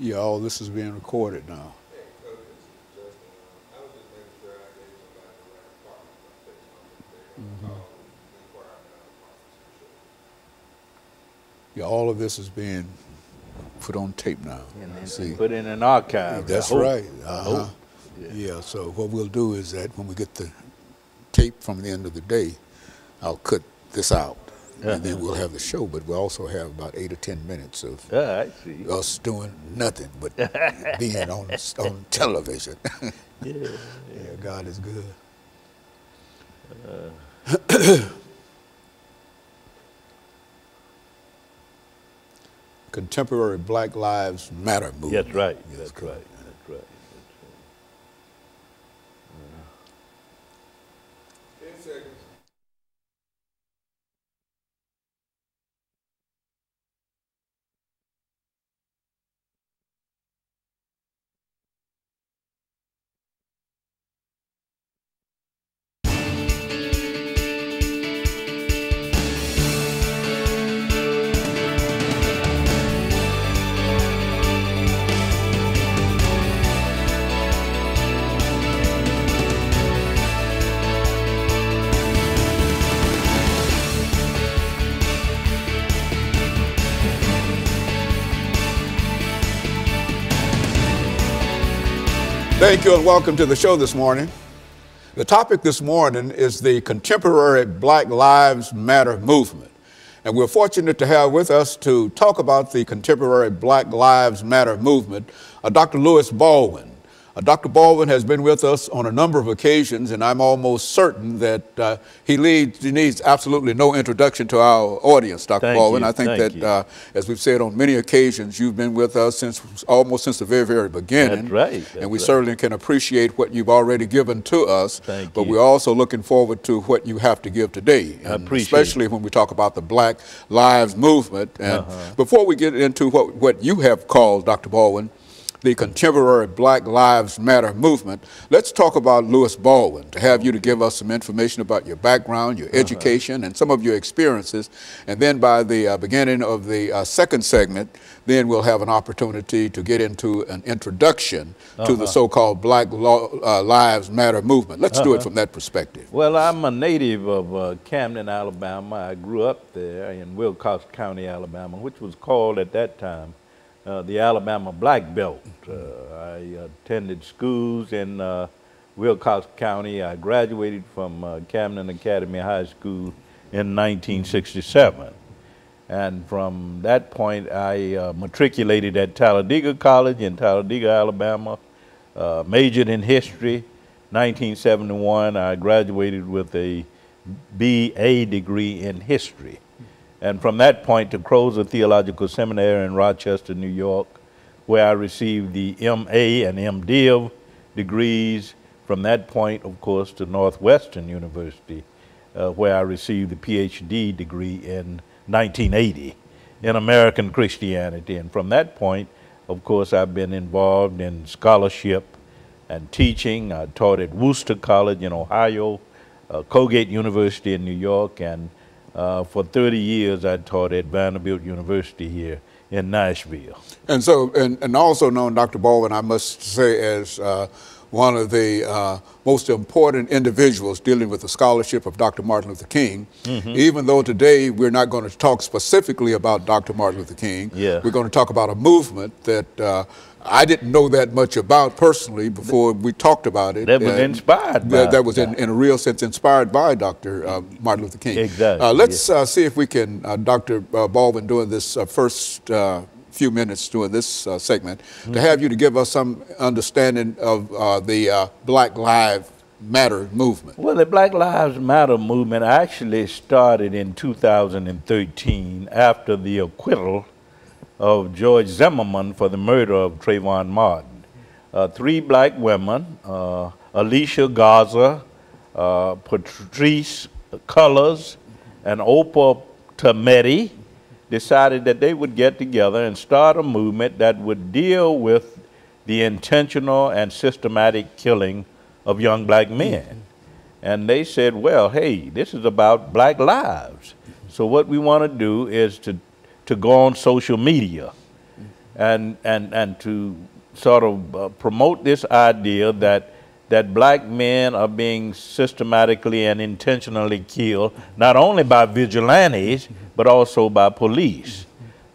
Yeah, all this is being recorded now. Yeah, all of this is being put on tape now. And put in an archive. That's right. Yeah, so what we'll do is that when we get the tape from the end of the day, I'll cut this out. And then we'll have the show, but we'll also have about 8 or 10 minutes of us doing nothing but being on television. Yeah, God is good. Contemporary Black Lives Matter movement. That's right. Yes, That's right. That's right. 10 seconds. Thank you and welcome to the show this morning. The topic this morning is the contemporary Black Lives Matter movement. And we're fortunate to have with us to talk about the contemporary Black Lives Matter movement, Dr. LBaldwin. Dr. Baldwin has been with us on a number of occasions, and I'm almost certain that he needs absolutely no introduction to our audience, Dr. Baldwin. I think that, as we've said on many occasions, you've been with us almost since the very, very beginning. That's right. And we certainly can appreciate what you've already given to us. But we're also looking forward to what you have to give today, and especially when we talk about the Black Lives Movement. And before we get into what you have called, Dr. Baldwin, the contemporary Black Lives Matter movement, let's talk about LBaldwin, to have you to give us some information about your background, your education, and some of your experiences. And then by the beginning of the second segment, then we'll have an opportunity to get into an introduction to the so-called Black Lives Matter movement. Let's do it from that perspective. Well, I'm a native of Camden, Alabama. I grew up there in Wilcox County, Alabama, which was called at that time the Alabama Black Belt. I attended schools in Wilcox County. I graduated from Camden Academy High School in 1967. And from that point, I matriculated at Talladega College in Talladega, Alabama, majored in history. 1971, I graduated with a BA degree in history. And from that point to Crozer Theological Seminary in Rochester, New York, where I received the MA and MDiv degrees. From that point, of course, to Northwestern University, where I received the PhD degree in 1980 in American Christianity. And from that point, of course, I've been involved in scholarship and teaching. I taught at Worcester College in Ohio, Colgate University in New York, and for 30 years, I taught at Vanderbilt University here in Nashville. And so, and also known, Dr. Baldwin, I must say, as one of the most important individuals dealing with the scholarship of Dr. Martin Luther King. Even though today we're not going to talk specifically about Dr. Martin Luther King, we're going to talk about a movement that I didn't know that much about personally before we talked about it. That was inspired by. That was in a real sense inspired by Dr. Martin Luther King. Exactly. Let's see if we can, Dr. Baldwin, during this first few minutes during this segment, to have you to give us some understanding of the Black Lives Matter movement. Well, the Black Lives Matter movement actually started in 2013 after the acquittal of George Zimmerman for the murder of Trayvon Martin. 3 black women, Alicia Garza, Patrice Cullors, and Oprah Tometi, decided that they would get together and start a movement that would deal with the intentional and systematic killing of young black men. And they said, well, hey, this is about black lives. So what we want to do is to go on social media and to sort of promote this idea that black men are being systematically and intentionally killed, not only by vigilantes, but also by police.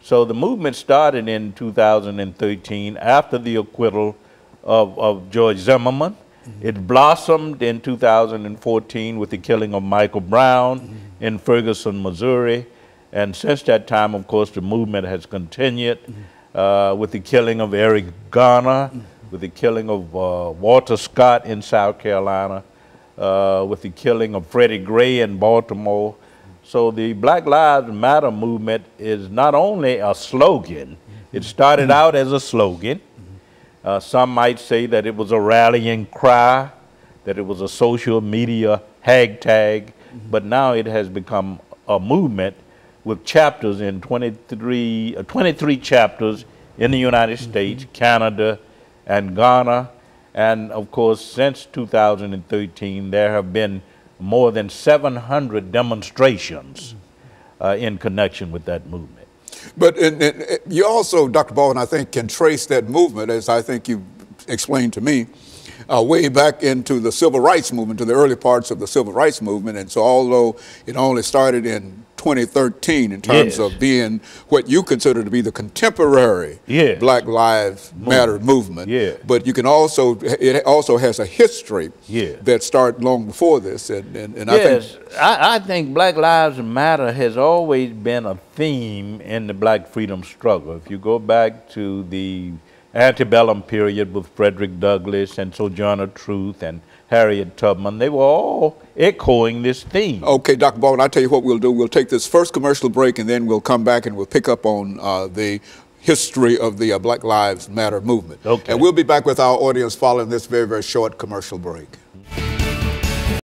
So the movement started in 2013 after the acquittal of George Zimmerman. It blossomed in 2014 with the killing of Michael Brown in Ferguson, Missouri. And since that time, of course, the movement has continued with the killing of Eric Garner, with the killing of Walter Scott in South Carolina, with the killing of Freddie Gray in Baltimore. So the Black Lives Matter movement is not only a slogan, it started out as a slogan. Some might say that it was a rallying cry, that it was a social media hashtag, but now it has become a movement with chapters in 23 chapters in the United States, Canada, and Ghana. And of course, since 2013, there have been more than 700 demonstrations in connection with that movement. But you also, Dr. Baldwin, I think, can trace that movement, as I think you explained to me, way back into the civil rights movement, to the early parts of the civil rights movement. And so although it only started in 2013 in terms of being what you consider to be the contemporary Black Lives Matter movement, but you can also, it also has a history that started long before this. And I think Black Lives Matter has always been a theme in the Black freedom struggle. If you go back to the antebellum period with Frederick Douglass and Sojourner Truth and Harriet Tubman, they were all echoing this theme. Okay, Dr. Baldwin, I'll tell you what we'll do. We'll take this first commercial break, and then we'll come back and we'll pick up on the history of the Black Lives Matter movement. Okay. And we'll be back with our audience following this very, very short commercial break.